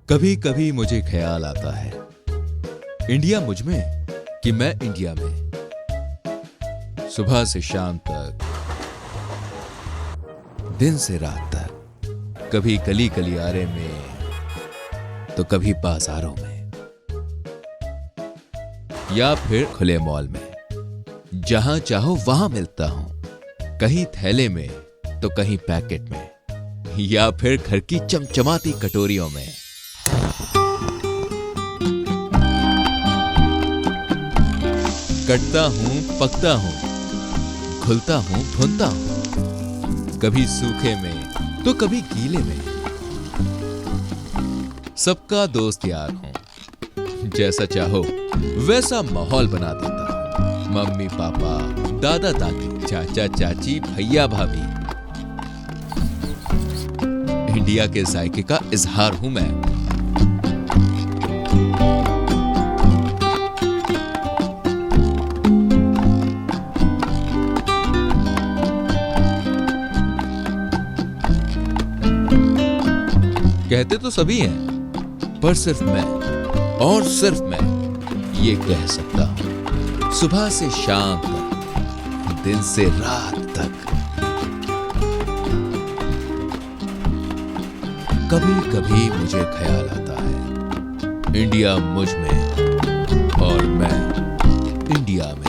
कभी कभी मुझे ख्याल आता है इंडिया मुझ में कि मैं इंडिया में। सुबह से शाम तक, दिन से रात तक, कभी गली गलियारे में तो कभी बाजारों में, या फिर खुले मॉल में। जहां चाहो वहां मिलता हूं, कहीं थैले में तो कहीं पैकेट में, या फिर घर की चमचमाती कटोरियों में। कटता हूं, पकता हूं, घुलता हूं, भुनता हूं, कभी सूखे में तो कभी गीले में। सबका दोस्त यार हूं, जैसा चाहो वैसा माहौल बना देता हूं। मम्मी पापा, दादा दादी, चाचा चाची, भैया भाभी, इंडिया के जायके का इजहार हूं मैं। कहते तो सभी हैं, पर सिर्फ मैं और सिर्फ मैं ये कह सकता हूं, सुबह से शाम तक, दिन से रात तक। कभी कभी मुझे ख्याल आता है इंडिया मुझ में और मैं इंडिया में।